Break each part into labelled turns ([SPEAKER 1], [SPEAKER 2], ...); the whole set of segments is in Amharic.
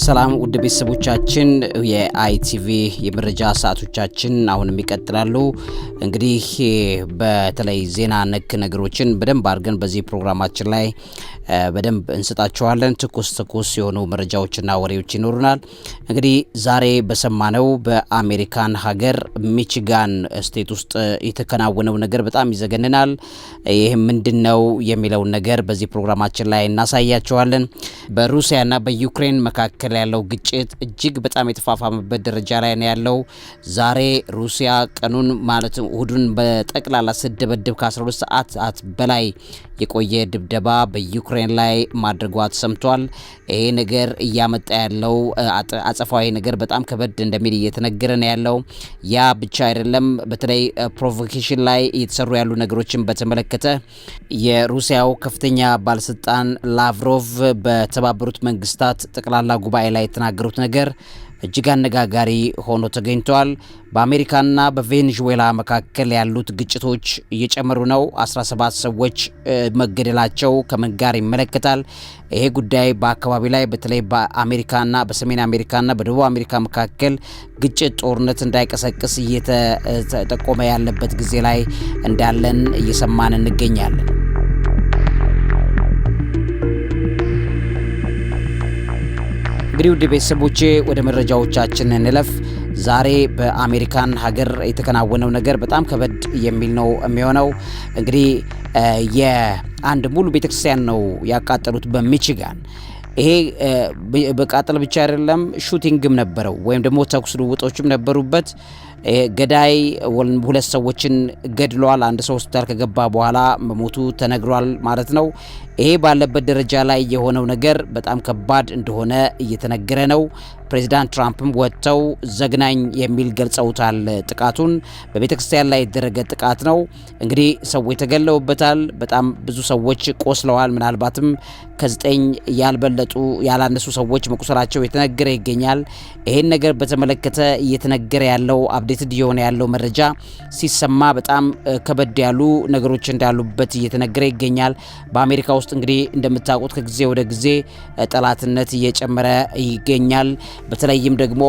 [SPEAKER 1] ሰላም ውድ ቤተሰቦቻችን የአይቲቪ የመረጃ ሰዓቶቻችን አሁንም ይቀጥላሉ። እንግዲህ በተለይ ዜና ነክ ነገሮችን በደንብ አድርገን በዚህ ፕሮግራማችን ላይ በደንብ እንሰጣችኋለን። ትኩስ የሆኑ መረጃዎችና ወሬዎች ይኖሩናል። እንግዲህ ዛሬ በሰማነው በአሜሪካን ሀገር ሚቺጋን ስቴት ውስጥ የተከናወነው ነገር በጣም ይዘገንናል። ይህ ምንድነው የሚለውን ነገር በዚህ ፕሮግራማችን ላይ እናሳያችኋለን። በሩሲያና በዩክሬን መካከል ያለው ግጭት እጅግ በጣም የተፋፋመበት ደረጃ ላይ ነው ያለው። ዛሬ ሩሲያ ቀኑን ማለት እሁዱን በጠቅላላ ስደበድብ ከ12 ሰዓታት በላይ የቆየ ድብደባ በዩክሬን ላይ ማድረጓ ተሰምቷል። ይሄ ነገር እያመጣ ያለው አጸፋዊ ነገር በጣም ከበድ እንደሚል እየተነገረ ነው ያለው። ያ ብቻ አይደለም። በተለይ ፕሮቮኬሽን ላይ እየተሰሩ ያሉ ነገሮችን በተመለከተ የሩሲያው ከፍተኛ ባለስልጣን ላቭሮቭ በተባበሩት መንግስታት ጠቅላላ ጉባኤ ላይ የተናገሩት ነገር እጅግ አነጋጋሪ ሆኖ ተገኝቷል። በአሜሪካና በቬኔዙዌላ መካከል ያሉት ግጭቶች እየጨመሩ ነው። 17 ሰዎች መገደላቸው ከምን ጋር ይመለከታል? ይሄ ጉዳይ በአካባቢ ላይ በተለይ በአሜሪካና በሰሜን አሜሪካና በደቡብ አሜሪካ መካከል ግጭት፣ ጦርነት እንዳይቀሰቅስ እየተጠቆመ ያለበት ጊዜ ላይ እንዳለን እየሰማን እንገኛለን። እንግዲህ ውድ ቤተሰቦቼ ወደ መረጃዎቻችን እንለፍ። ዛሬ በአሜሪካን ሀገር የተከናወነው ነገር በጣም ከበድ የሚል ነው የሚሆነው። እንግዲህ የአንድ ሙሉ ቤተክርስቲያን ነው ያቃጠሉት በሚቺጋን። ይሄ በቃጠል ብቻ አይደለም፣ ሹቲንግም ነበረው ወይም ደግሞ ተኩስ ልውጦችም ነበሩበት። ገዳይ ሁለት ሰዎችን ገድሏል። አንድ ሰው ሆስፒታል ከገባ በኋላ መሞቱ ተነግሯል ማለት ነው። ይሄ ባለበት ደረጃ ላይ የሆነው ነገር በጣም ከባድ እንደሆነ እየተነገረ ነው። ፕሬዚዳንት ትራምፕም ወጥተው ዘግናኝ የሚል ገልጸውታል። ጥቃቱን በቤተክርስቲያን ላይ የተደረገ ጥቃት ነው። እንግዲህ ሰዎች ተገለውበታል። በጣም ብዙ ሰዎች ቆስለዋል። ምናልባትም ከ9 ያላነሱ ሰዎች መቁሰላቸው የተነገረ ይገኛል። ይሄን ነገር በተመለከተ እየተነገረ ያለው አፕዴትድ የሆነ ያለው መረጃ ሲሰማ በጣም ከበድ ያሉ ነገሮች እንዳሉበት እየተነገረ ይገኛል። በአሜሪካ ውስጥ እንግዲህ እንደምታውቁት ከጊዜ ወደ ጊዜ ጠላትነት እየጨመረ ይገኛል። በተለይም ደግሞ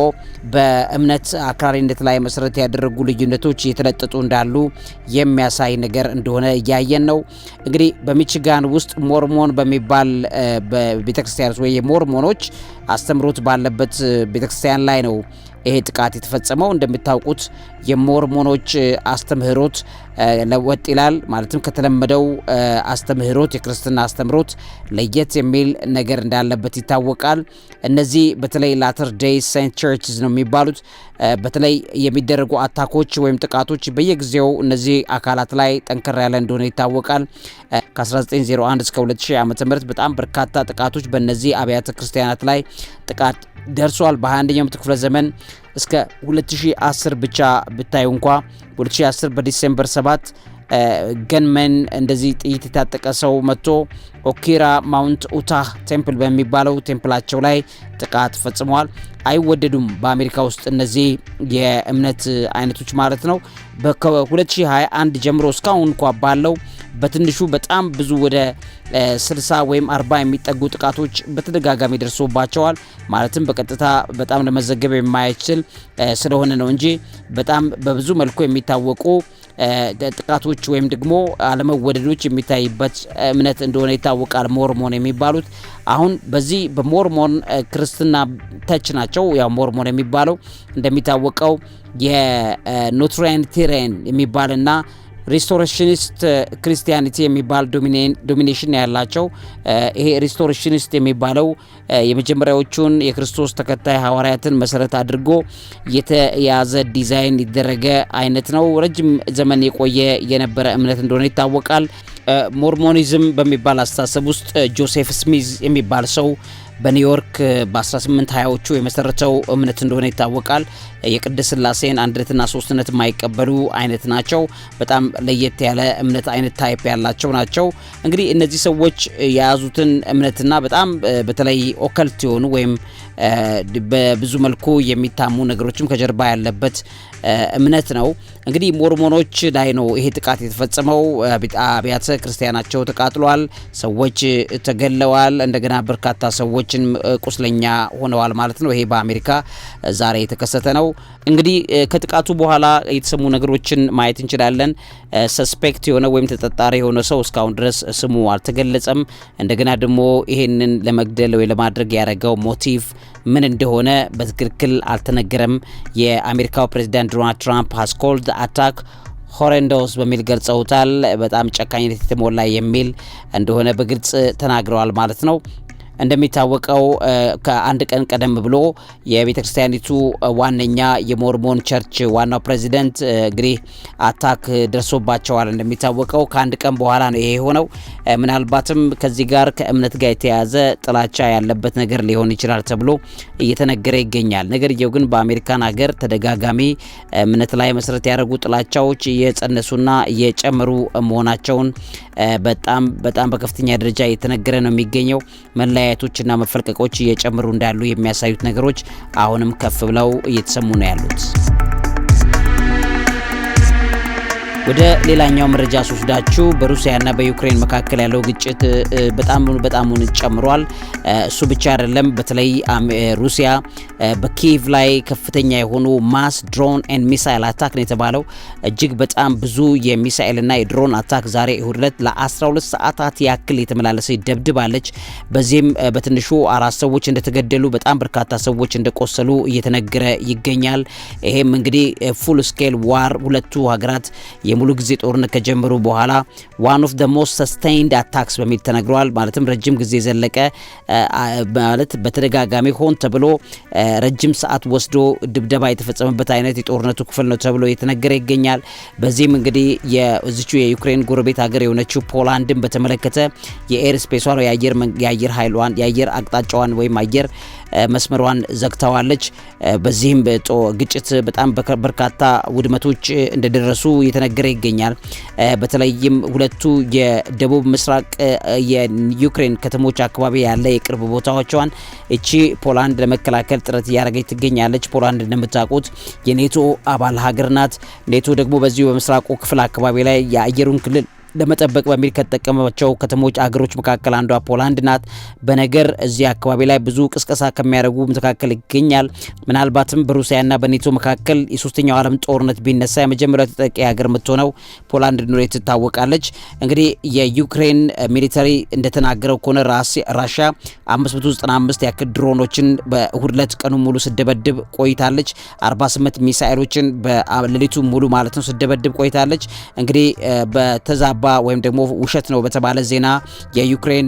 [SPEAKER 1] በእምነት አክራሪነት ላይ መሰረት ያደረጉ ልዩነቶች እየተለጠጡ እንዳሉ የሚያሳይ ነገር እንደሆነ እያየን ነው። እንግዲህ በሚቺጋን ውስጥ ሞርሞን በሚባል በቤተክርስቲያን ወይ የሞርሞኖች አስተምሮት ባለበት ቤተክርስቲያን ላይ ነው ይሄ ጥቃት የተፈጸመው። እንደምታውቁት የሞርሞኖች አስተምህሮት ለወጥ ይላል። ማለትም ከተለመደው አስተምህሮት የክርስትና አስተምህሮት ለየት የሚል ነገር እንዳለበት ይታወቃል። እነዚህ በተለይ ላተር ዴይ ሴንት ቸርችስ ነው የሚባሉት። በተለይ የሚደረጉ አታኮች ወይም ጥቃቶች በየጊዜው እነዚህ አካላት ላይ ጠንከር ያለ እንደሆነ ይታወቃል። ከ1901 እስከ 2000 ዓ.ም በጣም በርካታ ጥቃቶች በእነዚህ አብያተ ክርስቲያናት ላይ ጥቃት ደርሷል። በ21ኛው ክፍለ ዘመን እስከ 2010 ብቻ ብታዩ እንኳ 2010 በዲሴምበር 7 ገንመን እንደዚህ ጥይት የታጠቀ ሰው መጥቶ ኦኪራ ማውንት ኡታህ ቴምፕል በሚባለው ቴምፕላቸው ላይ ጥቃት ፈጽመዋል። አይወደዱም በአሜሪካ ውስጥ እነዚህ የእምነት አይነቶች ማለት ነው። በ2021 ጀምሮ እስካሁን እንኳ ባለው በትንሹ በጣም ብዙ ወደ 60 ወይም 40 የሚጠጉ ጥቃቶች በተደጋጋሚ ደርሶባቸዋል። ማለትም በቀጥታ በጣም ለመዘገብ የማይችል ስለሆነ ነው እንጂ በጣም በብዙ መልኩ የሚታወቁ ጥቃቶች ወይም ደግሞ አለመወደዶች የሚታይበት እምነት እንደሆነ ይታወቃል። ሞርሞን የሚባሉት አሁን በዚህ በሞርሞን ክርስትና ተች ናቸው። ያው ሞርሞን የሚባለው እንደሚታወቀው የኖትራንቲሬን የሚባልና ሪስቶሬሽኒስት ክርስቲያኒቲ የሚባል ዶሚኔሽን ያላቸው። ይሄ ሪስቶሬሽኒስት የሚባለው የመጀመሪያዎቹን የክርስቶስ ተከታይ ሐዋርያትን መሰረት አድርጎ የተያዘ ዲዛይን የተደረገ አይነት ነው። ረጅም ዘመን የቆየ የነበረ እምነት እንደሆነ ይታወቃል። ሞርሞኒዝም በሚባል አስተሳሰብ ውስጥ ጆሴፍ ስሚዝ የሚባል ሰው በኒውዮርክ በ1820ዎቹ የመሰረተው እምነት እንደሆነ ይታወቃል። የቅድስት ሥላሴን አንድነትና ሶስትነት የማይቀበሉ አይነት ናቸው። በጣም ለየት ያለ እምነት አይነት ታይፕ ያላቸው ናቸው። እንግዲህ እነዚህ ሰዎች የያዙትን እምነትና በጣም በተለይ ኦከልት የሆኑ ወይም በብዙ መልኩ የሚታሙ ነገሮችም ከጀርባ ያለበት እምነት ነው። እንግዲህ ሞርሞኖች ላይ ነው ይሄ ጥቃት የተፈጸመው። አብያተ ክርስቲያናቸው ተቃጥሏል፣ ሰዎች ተገለዋል፣ እንደገና በርካታ ሰዎችን ቁስለኛ ሆነዋል ማለት ነው። ይሄ በአሜሪካ ዛሬ የተከሰተ ነው። እንግዲህ ከጥቃቱ በኋላ የተሰሙ ነገሮችን ማየት እንችላለን። ሰስፔክት የሆነ ወይም ተጠርጣሪ የሆነ ሰው እስካሁን ድረስ ስሙ አልተገለጸም። እንደገና ደግሞ ይሄንን ለመግደል ወይ ለማድረግ ያደረገው ሞቲቭ ምን እንደሆነ በትክክል አልተነገረም። የአሜሪካው ፕሬዚዳንት ዶናልድ ትራምፕ ሃዝ ኮልድ አታክ ሆሬንዶስ በሚል ገልጸውታል። በጣም ጨካኝነት የተሞላ የሚል እንደሆነ በግልጽ ተናግረዋል ማለት ነው። እንደሚታወቀው ከአንድ ቀን ቀደም ብሎ የቤተክርስቲያኒቱ ዋነኛ የሞርሞን ቸርች ዋናው ፕሬዚደንት እንግዲህ አታክ ደርሶባቸዋል። እንደሚታወቀው ከአንድ ቀን በኋላ ነው ይሄ የሆነው። ምናልባትም ከዚህ ጋር ከእምነት ጋር የተያያዘ ጥላቻ ያለበት ነገር ሊሆን ይችላል ተብሎ እየተነገረ ይገኛል። ነገርየው ግን በአሜሪካን ሀገር ተደጋጋሚ እምነት ላይ መሰረት ያደረጉ ጥላቻዎች እየጸነሱና እየጨመሩ መሆናቸውን በጣም በከፍተኛ ደረጃ እየተነገረ ነው የሚገኘው። መለያየቶችና መፈልቀቆች እየጨመሩ እንዳሉ የሚያሳዩት ነገሮች አሁንም ከፍ ብለው እየተሰሙ ነው ያሉት። ወደ ሌላኛው መረጃ ስወስዳችሁ በሩሲያና በዩክሬን መካከል ያለው ግጭት በጣም ጨምሯል። እሱ ብቻ አይደለም። በተለይ ሩሲያ በኪየቭ ላይ ከፍተኛ የሆኑ ማስ ድሮን ኤንድ ሚሳይል አታክ ነው የተባለው። እጅግ በጣም ብዙ የሚሳይልና የድሮን አታክ ዛሬ እሁድ ዕለት ለ12 ሰዓታት ያክል የተመላለሰ ደብድባለች። በዚህም በትንሹ 4 ሰዎች እንደተገደሉ በጣም በርካታ ሰዎች እንደቆሰሉ እየተነገረ ይገኛል። ይሄም እንግዲህ ፉል ስኬል ዋር ሁለቱ ሀገራት የሙሉ ጊዜ ጦርነት ከጀመሩ በኋላ one of the most sustained attacks በሚል ተነግሯል። ማለትም ረጅም ጊዜ ዘለቀ ማለት በተደጋጋሚ ሆን ተብሎ ረጅም ሰዓት ወስዶ ድብደባ የተፈጸመበት አይነት የጦርነቱ ክፍል ነው ተብሎ የተነገረ ይገኛል። በዚህም እንግዲህ የዚቹ የዩክሬን ጎረቤት ሀገር የሆነችው ፖላንድን በተመለከተ የኤር ስፔሷን የአየር ኃይሏን የአየር አቅጣጫዋን ወይም አየር መስመሯን ዘግታዋለች። በዚህም ግጭት በጣም በርካታ ውድመቶች እንደደረሱ እየተነገረ ይገኛል። በተለይም ሁለቱ የደቡብ ምስራቅ የዩክሬን ከተሞች አካባቢ ያለ የቅርብ ቦታዎቿን እቺ ፖላንድ ለመከላከል ጥረት እያደረገች ትገኛለች። ፖላንድ እንደምታውቁት የኔቶ አባል ሀገር ናት። ኔቶ ደግሞ በዚሁ በምስራቁ ክፍል አካባቢ ላይ የአየሩን ክልል ለመጠበቅ በሚል ከተጠቀመባቸው ከተሞች አገሮች መካከል አንዷ ፖላንድ ናት። በነገር እዚህ አካባቢ ላይ ብዙ ቅስቀሳ ከሚያደርጉ መካከል ይገኛል። ምናልባትም በሩሲያና በኔቶ መካከል የሶስተኛው ዓለም ጦርነት ቢነሳ የመጀመሪያው ተጠቂ ሀገር የምትሆነው ፖላንድ ነው ትታወቃለች። እንግዲህ የዩክሬን ሚሊተሪ እንደተናገረው ከሆነ ራሽያ 595 ያክል ድሮኖችን በእሁድ ዕለት ቀኑን ሙሉ ስደበድብ ቆይታለች። 48 ሚሳኤሎችን በሌሊቱ ሙሉ ማለት ነው ስደበድብ ቆይታለች። እንግዲህ በተዛባ ወይም ደግሞ ውሸት ነው በተባለ ዜና የዩክሬን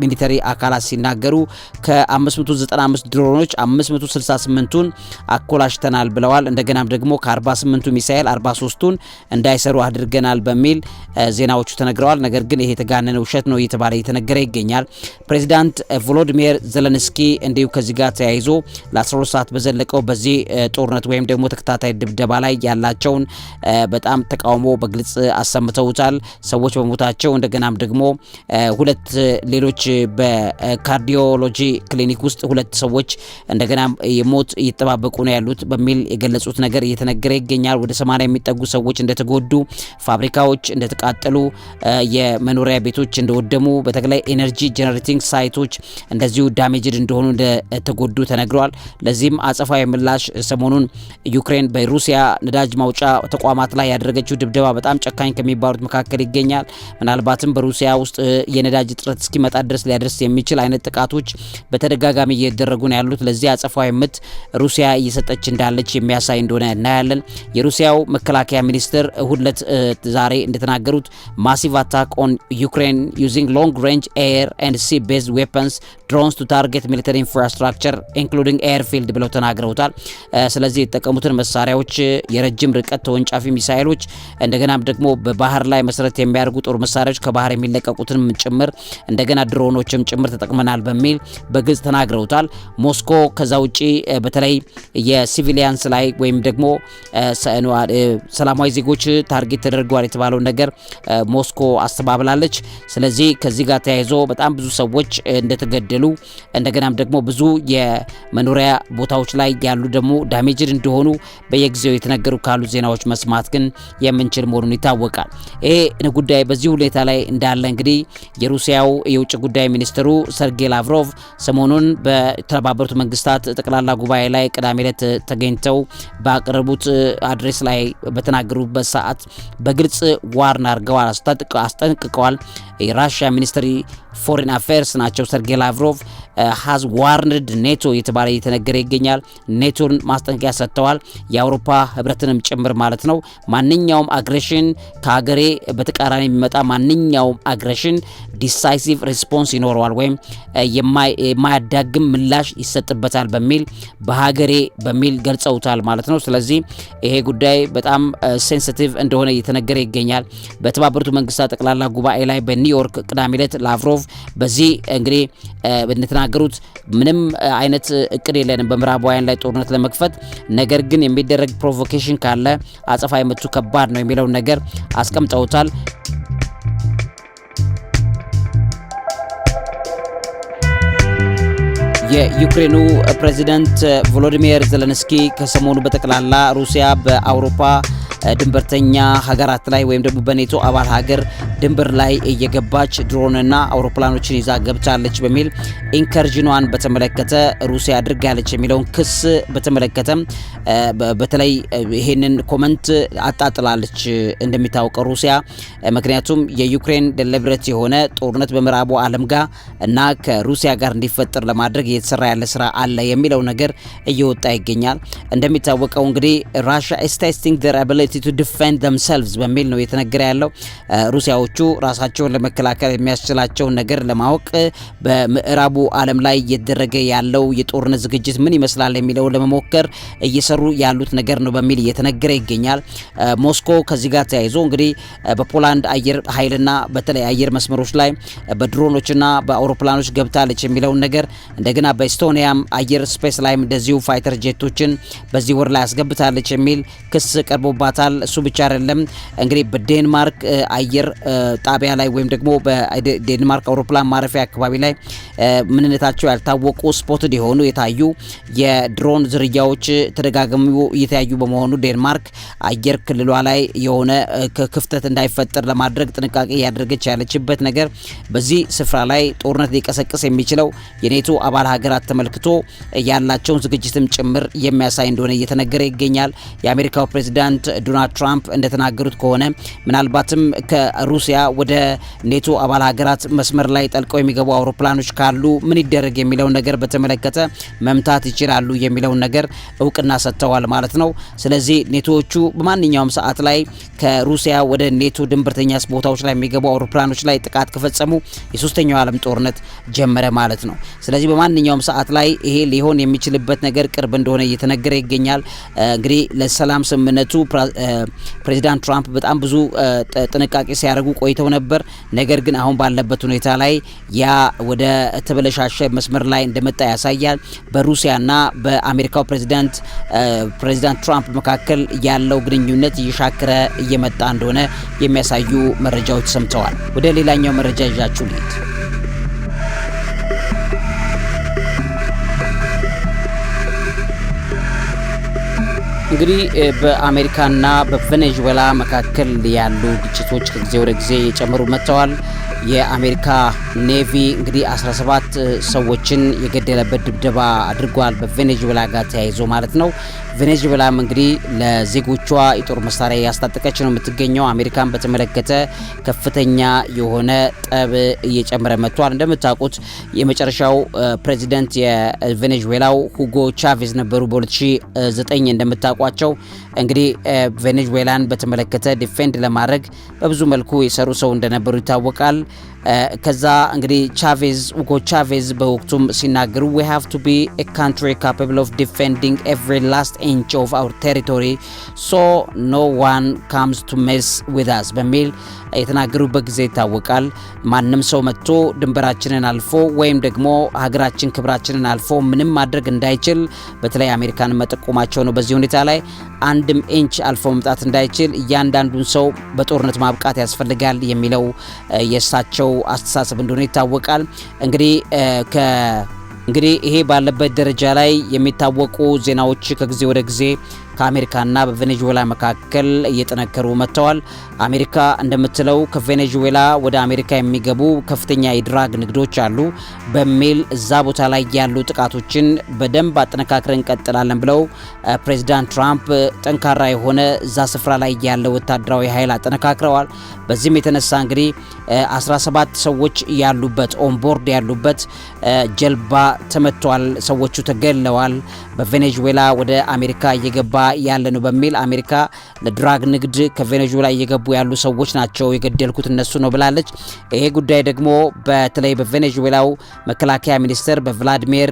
[SPEAKER 1] ሚሊተሪ አካላት ሲናገሩ ከ595 ድሮኖች 568ቱን አኮላሽተናል ብለዋል። እንደገናም ደግሞ ከ48ቱ ሚሳኤል 43ቱን እንዳይሰሩ አድርገናል በሚል ዜናዎቹ ተነግረዋል። ነገር ግን ይሄ የተጋነነ ውሸት ነው እየተባለ እየተነገረ ይገኛል። ፕሬዚዳንት ቮሎዲሚር ዘለንስኪ እንዲሁ ከዚህ ጋር ተያይዞ ለ12 ሰዓት በዘለቀው በዚህ ጦርነት ወይም ደግሞ ተከታታይ ድብደባ ላይ ያላቸውን በጣም ተቃውሞ በግልጽ አሰምተውታል። ሰዎች በሞታቸው እንደገናም ደግሞ ሁለት ሌሎች በካርዲዮሎጂ ክሊኒክ ውስጥ ሁለት ሰዎች እንደገና የሞት እየተጠባበቁ ነው ያሉት በሚል የገለጹት ነገር እየተነገረ ይገኛል። ወደ 80 የሚጠጉ ሰዎች እንደተጎዱ፣ ፋብሪካዎች እንደተቃጠሉ፣ የመኖሪያ ቤቶች እንደወደሙ፣ በተለይ ኤነርጂ ጀነሬቲንግ ሳይቶች እንደዚሁ ዳሜጅድ እንደሆኑ እንደተጎዱ ተነግሯል። ለዚህም አጸፋዊ ምላሽ ሰሞኑን ዩክሬን በሩሲያ ነዳጅ ማውጫ ተቋማት ላይ ያደረገችው ድብደባ በጣም ጨካኝ ከሚባሉት መካከል ይገኛል። ምናልባትም በሩሲያ ውስጥ የነዳጅ እጥረት እስኪመጣ ድረስ ሊያደርስ የሚችል አይነት ጥቃቶች በተደጋጋሚ እየተደረጉ ነው ያሉት። ለዚህ አጸፋዊ ምት ሩሲያ እየሰጠች እንዳለች የሚያሳይ እንደሆነ እናያለን። የሩሲያው መከላከያ ሚኒስትር እሁድ ዕለት ዛሬ እንደተናገሩት ማሲቭ አታክ ኦን ዩክሬን ዩዚንግ ሎንግ ሬንጅ ኤር ኤንድ ሲ ቤዝድ ዌፐንስ ድሮንስ ቱ ታርጌት ሚሊተሪ ኢንፍራስትራክቸር ኢንክሉዲንግ ኤርፊልድ ብለው ተናግረውታል። ስለዚህ የተጠቀሙትን መሳሪያዎች የረጅም ርቀት ተወንጫፊ ሚሳኤሎች እንደገናም ደግሞ በባህር ላይ መሰረት የሚያደርጉ ጦር መሳሪያዎች ከባህር የሚለቀቁትንም ጭምር እንደገና ድሮኖችም ጭምር ተጠቅመናል በሚል በግልጽ ተናግረውታል። ሞስኮ ከዛ ውጪ በተለይ የሲቪሊያንስ ላይ ወይም ደግሞ ሰላማዊ ዜጎች ታርጌት ተደርገዋል የተባለው ነገር ሞስኮ አስተባብላለች። ስለዚህ ከዚህ ጋር ተያይዞ በጣም ብዙ ሰዎች እንደተገደሉ እንደገናም ደግሞ ብዙ የመኖሪያ ቦታዎች ላይ ያሉ ደግሞ ዳሜጅድ እንደሆኑ በየጊዜው የተነገሩ ካሉ ዜናዎች መስማት ግን የምንችል መሆኑን ይታወቃል። ይሄ ጉዳይ በዚህ ሁኔታ ላይ እንዳለ እንግዲህ የሩሲያው የውጭ ጉዳይ ሚኒስትሩ ሰርጌይ ላቭሮቭ ሰሞኑን በተባበሩት መንግስታት ጠቅላላ ጉባኤ ላይ ቅዳሜ ዕለት ተገኝተው ባቀረቡት አድሬስ ላይ በተናገሩበት ሰዓት በግልጽ ዋርን አድርገዋል፣ አስጠንቅቀዋል። የራሽያ ሚኒስትሪ ፎሬን አፌርስ ናቸው ሰርጌይ ላቭሮቭ ሃዝ ዋርንድ ኔቶ የተባለ እየተነገረ ይገኛል። ኔቶን ማስጠንቀቂያ ሰጥተዋል፣ የአውሮፓ ህብረትንም ጭምር ማለት ነው። ማንኛውም አግሬሽን ከሀገሬ በተቃራኒ የሚመጣ ማንኛውም አግሬሽን ዲሳይሲቭ ሪስፖንስ ይኖረዋል ወይም የማያዳግም ምላሽ ይሰጥበታል በሚል በሀገሬ በሚል ገልጸውታል ማለት ነው። ስለዚህ ይሄ ጉዳይ በጣም ሴንሲቲቭ እንደሆነ እየተነገረ ይገኛል። በተባበሩት መንግስታት ጠቅላላ ጉባኤ ላይ በኒውዮርክ ቅዳሜ ዕለት ላቭሮቭ በዚህ እንግዲህ እንደተናገሩት ምንም አይነት እቅድ የለንም በምዕራባውያን ላይ ጦርነት ለመክፈት፣ ነገር ግን የሚደረግ ፕሮቮኬሽን ካለ አጸፋ የመቱ ከባድ ነው የሚለውን ነገር አስቀምጠውታል። የዩክሬኑ ፕሬዚዳንት ቮሎዲሚር ዜሌንስኪ ከሰሞኑ በጠቅላላ ሩሲያ በአውሮፓ ድንበርተኛ ሀገራት ላይ ወይም ደግሞ በኔቶ አባል ሀገር ድንበር ላይ እየገባች ድሮንና አውሮፕላኖችን ይዛ ገብታለች በሚል ኢንከርዥኗን በተመለከተ ሩሲያ አድርጋለች የሚለውን ክስ በተመለከተ በተለይ ይሄንን ኮመንት አጣጥላለች። እንደሚታወቀው ሩሲያ ምክንያቱም የዩክሬን ደሊብሬት የሆነ ጦርነት በምዕራቡ ዓለም ጋር እና ከሩሲያ ጋር እንዲፈጠር ለማድረግ እየተሰራ ያለ ስራ አለ የሚለው ነገር እየወጣ ይገኛል። እንደሚታወቀው እንግዲህ Russia is testing their ability to defend themselves በሚል ነው የተነገረ ያለው። ሩሲያዎቹ ራሳቸውን ለመከላከል የሚያስችላቸውን ነገር ለማወቅ በምዕራቡ ዓለም ላይ እየተደረገ ያለው የጦርነት ዝግጅት ምን ይመስላል የሚለው ለመሞከር እየሰሩ ያሉት ነገር ነው በሚል እየተነገረ ይገኛል። ሞስኮ ከዚህ ጋር ተያይዞ እንግዲህ በፖላንድ አየር ኃይልና በተለይ አየር መስመሮች ላይ በድሮኖችና በአውሮፕላኖች ገብታለች የሚለው ነገር እንደገና በኤስቶኒያም አየር ስፔስ ላይ እንደዚሁ ፋይተር ጄቶችን በዚህ ወር ላይ አስገብታለች የሚል ክስ ቀርቦባታል። እሱ ብቻ አይደለም እንግዲህ በዴንማርክ አየር ጣቢያ ላይ ወይም ደግሞ በዴንማርክ አውሮፕላን ማረፊያ አካባቢ ላይ ምንነታቸው ያልታወቁ ስፖትድ የሆኑ የታዩ የድሮን ዝርያዎች ተደጋግመው እየታዩ በመሆኑ ዴንማርክ አየር ክልሏ ላይ የሆነ ክፍተት እንዳይፈጠር ለማድረግ ጥንቃቄ ያደረገች ያለችበት ነገር በዚህ ስፍራ ላይ ጦርነት ሊቀሰቅስ የሚችለው የኔቶ አባል ሀገራት ተመልክቶ ያላቸውን ዝግጅትም ጭምር የሚያሳይ እንደሆነ እየተነገረ ይገኛል። የአሜሪካው ፕሬዝዳንት ዶናልድ ትራምፕ እንደተናገሩት ከሆነ ምናልባትም ከሩሲያ ወደ ኔቶ አባል ሀገራት መስመር ላይ ጠልቀው የሚገቡ አውሮፕላኖች ካሉ ምን ይደረግ የሚለው ነገር በተመለከተ መምታት ይችላሉ የሚለው ነገር እውቅና ሰጥተዋል ማለት ነው። ስለዚህ ኔቶዎቹ በማንኛውም ሰዓት ላይ ከሩሲያ ወደ ኔቶ ድንበርተኛ ቦታዎች ላይ የሚገቡ አውሮፕላኖች ላይ ጥቃት ከፈጸሙ የሶስተኛው ዓለም ጦርነት ጀመረ ማለት ነው። ስለዚህ በማንኛውም ሰዓት ላይ ይሄ ሊሆን የሚችልበት ነገር ቅርብ እንደሆነ እየተነገረ ይገኛል። እንግዲህ ለሰላም ስምምነቱ ፕሬዚዳንት ትራምፕ በጣም ብዙ ጥንቃቄ ሲያደርጉ ቆይተው ነበር። ነገር ግን አሁን ባለበት ሁኔታ ላይ ያ ወደ ተበለሻሸ መስመር ላይ እንደመጣ ያሳያል። በሩሲያና በአሜሪካው ፕሬዚዳንት ትራምፕ መካከል ያለው ግንኙነት እየሻከረ እየመጣ እንደሆነ የሚያሳዩ መረጃዎች ሰምተዋል። ወደ ሌላኛው መረጃ ይዣችሁ ልሂድ። እንግዲህ በአሜሪካና በቬኔዙዌላ መካከል ያሉ ግጭቶች ከጊዜ ወደ ጊዜ የጨመሩ መጥተዋል። የአሜሪካ ኔቪ እንግዲህ 17 ሰዎችን የገደለበት ድብደባ አድርጓል በቬኔዙዌላ ጋር ተያይዞ ማለት ነው። ቬኔዙዌላም እንግዲህ ለዜጎቿ የጦር መሳሪያ ያስታጠቀች ነው የምትገኘው። አሜሪካን በተመለከተ ከፍተኛ የሆነ ጠብ እየጨመረ መጥቷል። እንደምታውቁት የመጨረሻው ፕሬዚዳንት የቬኔዙዌላው ሁጎ ቻቬዝ ነበሩ በ2009 እንደምታውቋቸው። እንግዲህ ቬኔዙዌላን በተመለከተ ዲፌንድ ለማድረግ በብዙ መልኩ የሰሩ ሰው እንደነበሩ ይታወቃል። ከዛ እንግዲህ ሁጎ ቻቬዝ በወቅቱም ሲናገሩ we have to be a country capable of defending every last inch of our territory so no one comes to mess with us በሚል የተናገሩበት ጊዜ ይታወቃል። ማንም ሰው መጥቶ ድንበራችንን አልፎ ወይም ደግሞ ሀገራችን ክብራችንን አልፎ ምንም ማድረግ እንዳይችል በተለይ አሜሪካን መጠቆማቸው ነው። በዚህ ሁኔታ ላይ አንድም ኢንች አልፎ መምጣት እንዳይችል እያንዳንዱን ሰው በጦርነት ማብቃት ያስፈልጋል የሚለው የእሳቸው አስተሳሰብ እንደሆነ ይታወቃል። እንግዲህ ይሄ ባለበት ደረጃ ላይ የሚታወቁ ዜናዎች ከጊዜ ወደ ጊዜ ከአሜሪካና በቬኔዙዌላ መካከል እየጠነከሩ መጥተዋል። አሜሪካ እንደምትለው ከቬኔዙዌላ ወደ አሜሪካ የሚገቡ ከፍተኛ የድራግ ንግዶች አሉ በሚል እዛ ቦታ ላይ ያሉ ጥቃቶችን በደንብ አጠነካክረን እንቀጥላለን ብለው ፕሬዚዳንት ትራምፕ ጠንካራ የሆነ እዛ ስፍራ ላይ ያለ ወታደራዊ ኃይል አጠነካክረዋል። በዚህም የተነሳ እንግዲህ 17 ሰዎች ያሉበት ኦንቦርድ ያሉበት ጀልባ ተመቷል። ሰዎቹ ተገለዋል። በቬኔዙዌላ ወደ አሜሪካ እየገባ ያለ ነው በሚል አሜሪካ ለድራግ ንግድ ከቬኔዙዌላ እየገቡ ያሉ ሰዎች ናቸው የገደልኩት እነሱ ነው ብላለች። ይሄ ጉዳይ ደግሞ በተለይ በቬኔዙዌላው መከላከያ ሚኒስትር በቭላዲሚር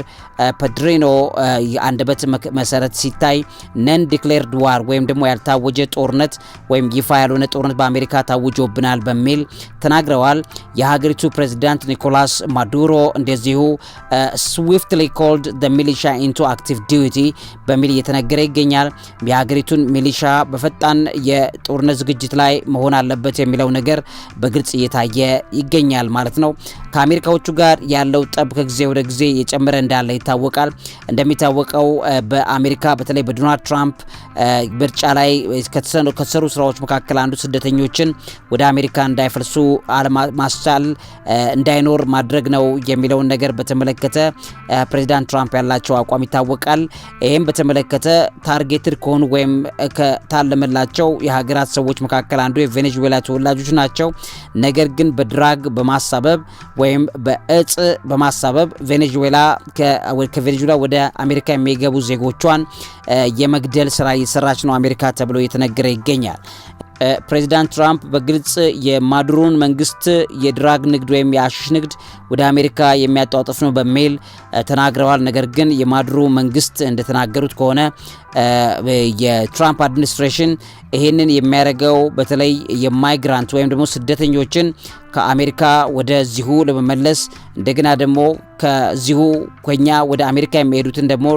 [SPEAKER 1] ፔድሪኖ አንደበት መሰረት ሲታይ ነን ዲክሌርድ ዋር ወይም ደግሞ ያልታወጀ ጦርነት ወይም ይፋ ያልሆነ ጦርነት በአሜሪካ ታውጆብናል በሚል ተናግረዋል። የሀገሪቱ ፕሬዝዳንት ኒኮላስ ማዱሮ እንደዚሁ swiftly called the militia into active duty በሚል እየተነገረ ይገኛል። የሀገሪቱን ሚሊሻ በፈጣን የጦርነት ዝግጅት ላይ መሆን አለበት የሚለው ነገር በግልጽ እየታየ ይገኛል ማለት ነው። ከአሜሪካዎቹ ጋር ያለው ጠብ ከጊዜ ወደ ጊዜ እየጨመረ እንዳለ ይታወቃል። እንደሚታወቀው በአሜሪካ በተለይ በዶናልድ ትራምፕ ምርጫ ላይ ከተሰሩ ስራዎች መካከል አንዱ ስደተኞችን ወደ አሜሪካ እንዳይፈልሱ ማስቻል እንዳይኖር ማድረግ ነው የሚለውን ነገር በተመለከተ ፕሬዚዳንት ትራምፕ ያላቸው አቋም ይታወቃል። ይሄም በተመለከተ ታርጌትድ ከሆኑ ወይም ከታለመላቸው የሀገራት ሰዎች መካከል አንዱ የቬኔዙዌላ ተወላጆች ናቸው። ነገር ግን በድራግ በማሳበብ ወይም በእጽ በማሳበብ ከቬኔዙዌላ ወደ አሜሪካ የሚገቡ ዜጎቿን የመግደል ስራ እየሰራች ነው አሜሪካ ተብሎ እየተነገረ ይገኛል። ፕሬዚዳንት ትራምፕ በግልጽ የማዱሮን መንግስት የድራግ ንግድ ወይም የአሽሽ ንግድ ወደ አሜሪካ የሚያጣጥፍ ነው በሚል ተናግረዋል። ነገር ግን የማዱሮ መንግስት እንደተናገሩት ከሆነ የትራምፕ አድሚኒስትሬሽን ይሄንን የሚያደርገው በተለይ የማይግራንት ወይም ደግሞ ስደተኞችን ከአሜሪካ ወደዚሁ ለመመለስ እንደገና ደግሞ ከዚሁ ከኛ ወደ አሜሪካ የሚሄዱትን ደግሞ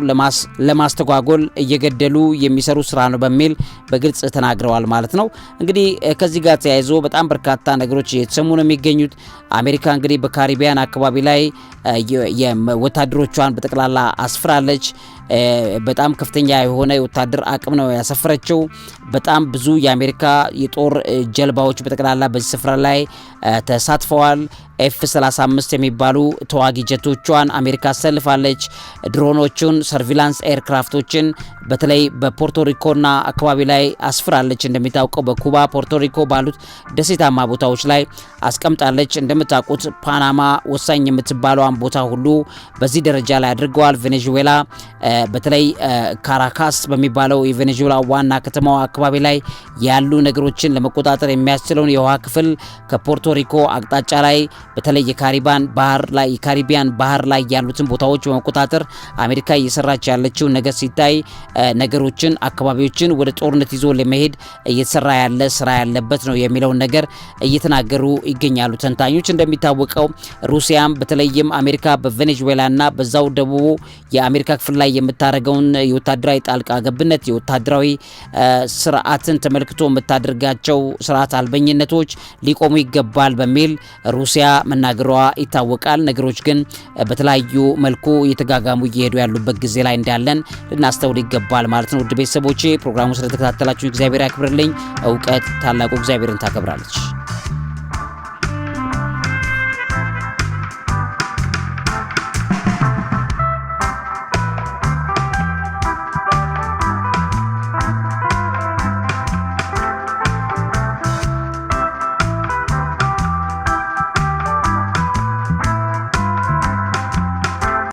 [SPEAKER 1] ለማስተጓጎል እየገደሉ የሚሰሩ ስራ ነው በሚል በግልጽ ተናግረዋል ማለት ነው። እንግዲህ ከዚህ ጋር ተያይዞ በጣም በርካታ ነገሮች እየተሰሙ ነው የሚገኙት። አሜሪካ እንግዲህ በካሪቢያን አካባቢ ላይ ወታደሮቿን በጠቅላላ አስፍራለች። በጣም ከፍተኛ የሆነ የወታደር አቅም ነው ያሰፈረችው። በጣም ብዙ የአሜሪካ የጦር ጀልባዎች በጠቅላላ በዚህ ስፍራ ላይ ተሳትፈዋል። F-35 የሚባሉ ተዋጊ ጀቶቿን አሜሪካ አሰልፋለች። ድሮኖቹን፣ ሰርቪላንስ ኤርክራፍቶችን በተለይ በፖርቶሪኮና አካባቢ ላይ አስፍራለች። እንደሚታወቀው በኩባ ፖርቶሪኮ ባሉት ደሴታማ ቦታዎች ላይ አስቀምጣለች። እንደምታውቁት ፓናማ ወሳኝ የምትባለውን ቦታ ሁሉ በዚህ ደረጃ ላይ አድርገዋል። ቬኔዙዌላ በተለይ ካራካስ በሚባለው የቬኔዙዌላ ዋና ከተማዋ አካባቢ ላይ ያሉ ነገሮችን ለመቆጣጠር የሚያስችለውን የውሃ ክፍል ከፖርቶሪኮ አቅጣጫ ላይ በተለይ የካሪቢያን ባህር ላይ ያሉትን ቦታዎች በመቆጣጠር አሜሪካ እየሰራች ያለችው ነገር ሲታይ ነገሮችን አካባቢዎችን ወደ ጦርነት ይዞ ለመሄድ እየተሰራ ያለ ስራ ያለበት ነው የሚለውን ነገር እየተናገሩ ይገኛሉ ተንታኞች። እንደሚታወቀው ሩሲያም በተለይም አሜሪካ በቬኔዙዌላና በዛው ደቡቡ የአሜሪካ ክፍል ላይ የምታደርገውን የወታደራዊ ጣልቃ ገብነት የወታደራዊ ስርዓትን ተመልክቶ የምታደርጋቸው ስርዓት አልበኝነቶች ሊቆሙ ይገባል በሚል ሩሲያ መናገሯ ይታወቃል። ነገሮች ግን በተለያዩ መልኩ እየተጋጋሙ እየሄዱ ያሉበት ጊዜ ላይ እንዳለን ልናስተውል ይገባል ማለት ነው። ውድ ቤተሰቦቼ ፕሮግራሙን ስለተከታተላችሁ እግዚአብሔር ያክብርልኝ። እውቀት ታላቁ እግዚአብሔርን ታከብራለች።